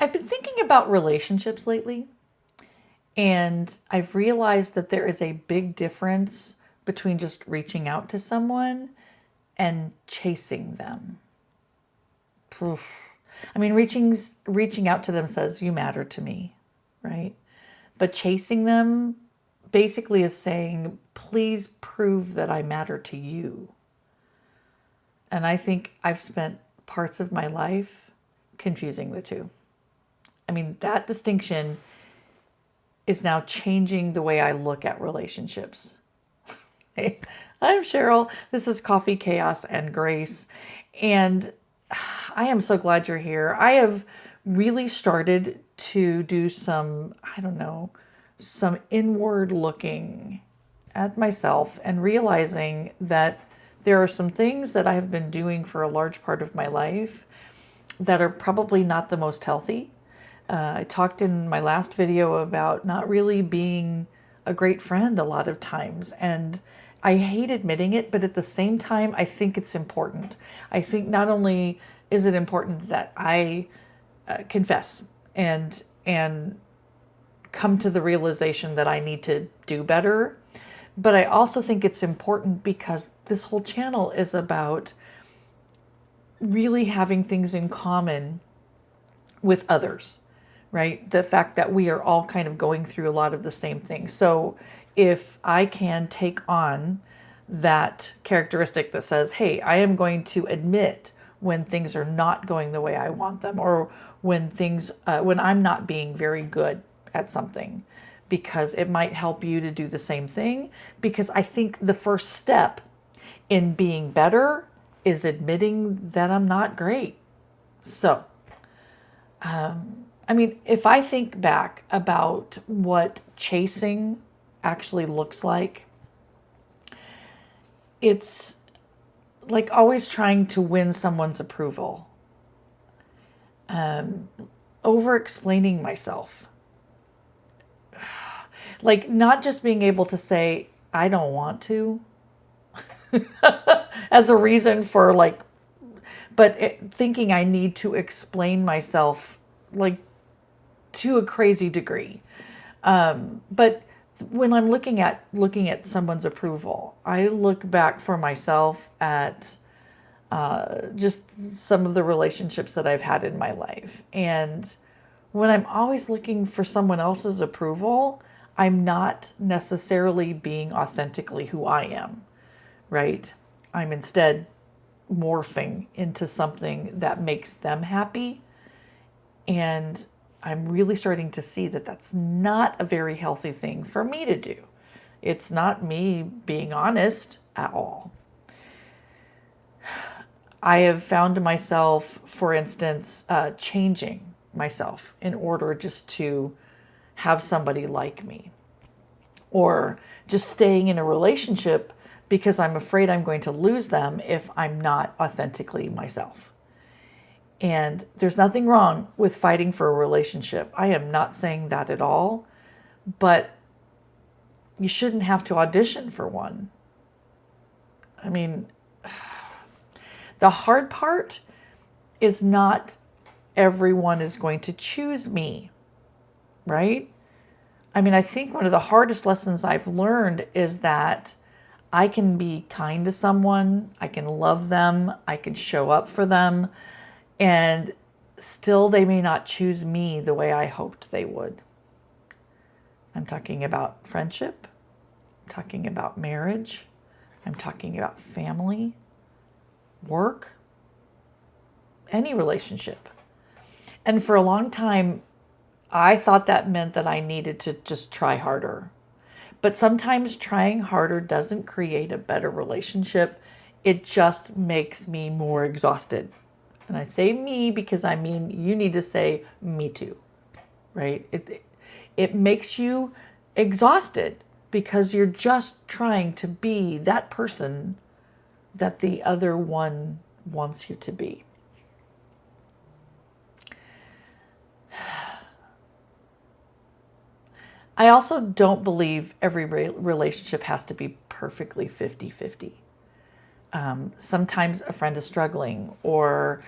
I've been thinking about relationships lately, and I've realized that there is a big difference between just reaching out to someone and chasing them. Oof. I mean, reaching out to them says you matter to me, right? But chasing them basically is saying, please prove that I matter to you. And I think I've spent parts of my life confusing the two. I mean, that distinction is now changing the way I look at relationships. Hey, I'm Cheryl. This is Coffee, Chaos, and Grace. And I am so glad you're here. I have really started to do some, I don't know, some inward looking at myself and realizing that there are some things that I have been doing for a large part of my life that are probably not the most healthy. I talked in my last video about not really being a great friend a lot of times. And I hate admitting it, but at the same time, I think it's important. I think not only is it important that I confess and come to the realization that I need to do better, but I also think it's important because this whole channel is about really having things in common with others, right? The fact that we are all kind of going through a lot of the same things. So if I can take on that characteristic that says, hey, I am going to admit when things are not going the way I want them, or when when I'm not being very good at something, because it might help you to do the same thing. Because I think the first step in being better is admitting that I'm not great. So, I mean, if I think back about what chasing actually looks like, it's like always trying to win someone's approval, over explaining myself, like not just being able to say, I don't want to, as a reason for like, but thinking I need to explain myself like to a crazy degree. But when I'm looking at someone's approval, I look back for myself at just some of the relationships that I've had in my life. And when I'm always looking for someone else's approval, I'm not necessarily being authentically who I am, right? I'm instead morphing into something that makes them happy. And I'm really starting to see that that's not a very healthy thing for me to do. It's not me being honest at all. I have found myself, for instance, changing myself in order just to have somebody like me, or just staying in a relationship because I'm afraid I'm going to lose them if I'm not authentically myself. And there's nothing wrong with fighting for a relationship. I am not saying that at all, but you shouldn't have to audition for one. I mean, the hard part is not everyone is going to choose me, right? I mean, I think one of the hardest lessons I've learned is that I can be kind to someone, I can love them, I can show up for them, and still they may not choose me the way I hoped they would. I'm talking about friendship, I'm talking about marriage, I'm talking about family, work, any relationship. And for a long time, I thought that meant that I needed to just try harder. But sometimes trying harder doesn't create a better relationship. It just makes me more exhausted. And I say me because I mean, you need to say me too, right? It makes you exhausted because you're just trying to be that person that the other one wants you to be. I also don't believe every relationship has to be perfectly 50-50. Sometimes a friend is struggling, or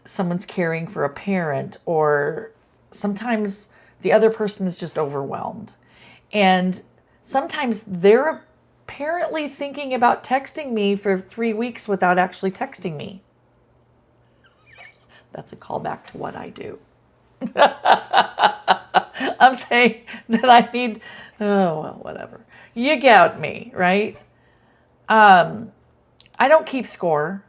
someone's caring for a parent, or Sometimes the other person is just overwhelmed. And sometimes they're apparently thinking about texting me for 3 weeks without actually texting me. That's a callback to what I do. I'm saying that I need, oh, well, whatever. You get me, right? I don't keep score.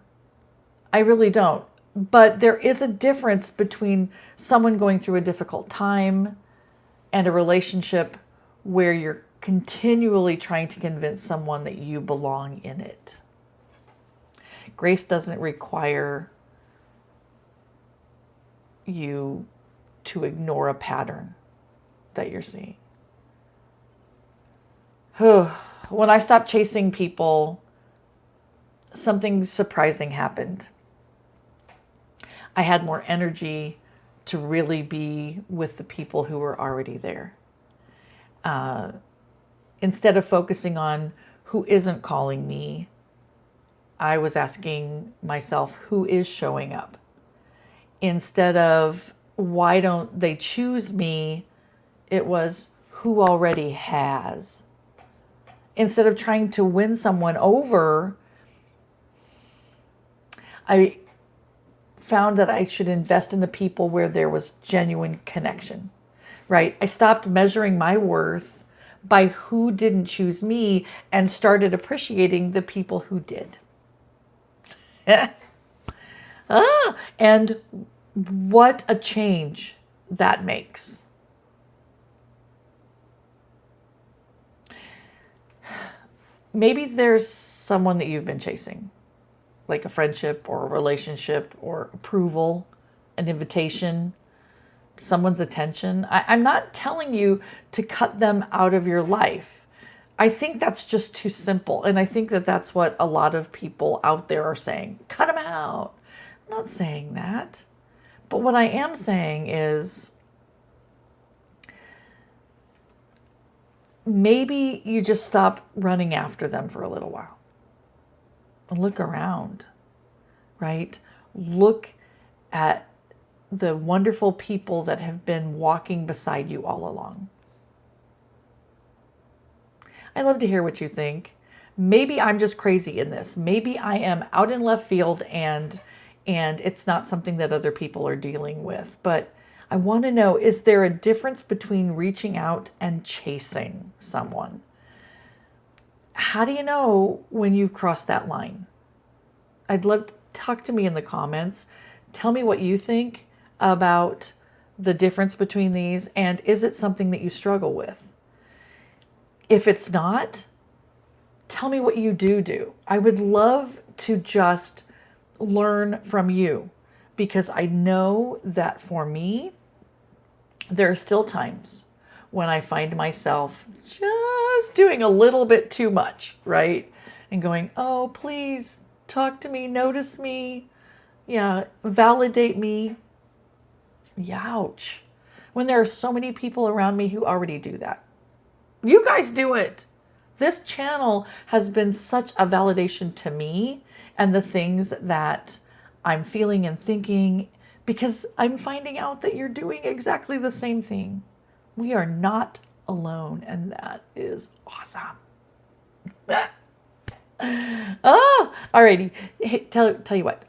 I really don't. But there is a difference between someone going through a difficult time and a relationship where you're continually trying to convince someone that you belong in it. Grace doesn't require you to ignore a pattern that you're seeing. When I stopped chasing people, something surprising happened. I had more energy to really be with the people who were already there. Instead of focusing on who isn't calling me, I was asking myself, who is showing up? Instead of why don't they choose me, it was who already has. Instead of trying to win someone over, I found that I should invest in the people where there was genuine connection, right? I stopped measuring my worth by who didn't choose me and started appreciating the people who did. And what a change that makes. Maybe there's someone that you've been chasing, like a friendship or a relationship or approval, an invitation, someone's attention. I'm not telling you to cut them out of your life. I think that's just too simple. And I think that that's what a lot of people out there are saying. Cut them out. I'm not saying that. But what I am saying is maybe you just stop running after them for a little while. Look around, right? Look at the wonderful people that have been walking beside you all along. I'd love to hear what you think. Maybe I'm just crazy in this. Maybe I am out in left field and it's not something that other people are dealing with. But I want to know, is there a difference between reaching out and chasing someone? How do you know when you've crossed that line? I'd love to talk to me in the comments. Tell me what you think about the difference between these, and is it something that you struggle with? If it's not, tell me what you do. I would love to just learn from you, because I know that for me, there are still times when I find myself just doing a little bit too much, right? And going, oh, please talk to me, notice me, yeah, validate me. Youch. When there are so many people around me who already do that. You guys do it. This channel has been such a validation to me and the things that I'm feeling and thinking, because I'm finding out that you're doing exactly the same thing. We are not alone, and that is awesome. Alrighty. Hey, tell you what.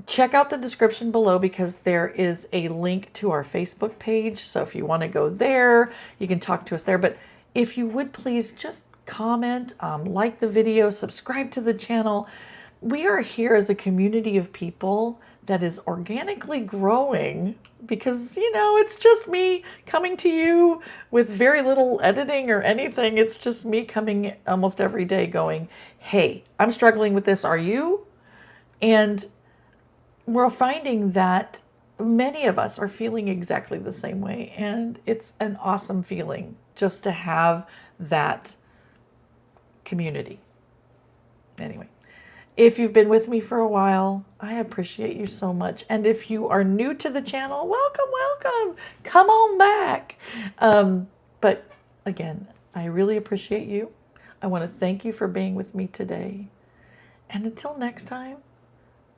Check out the description below, because there is a link to our Facebook page. So if you want to go there, you can talk to us there. But if you would please just comment, like the video, subscribe to the channel. We are here as a community of people that is organically growing, because, it's just me coming to you with very little editing or anything. It's just me coming almost every day going, hey, I'm struggling with this. Are you? And we're finding that many of us are feeling exactly the same way. And it's an awesome feeling just to have that community. Anyway. If you've been with me for a while, I appreciate you so much. And if you are new to the channel, welcome. Come on back. But again, I really appreciate you. I want to thank you for being with me today. And until next time,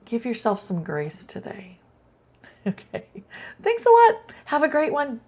give yourself some grace today. Okay. Thanks a lot. Have a great one.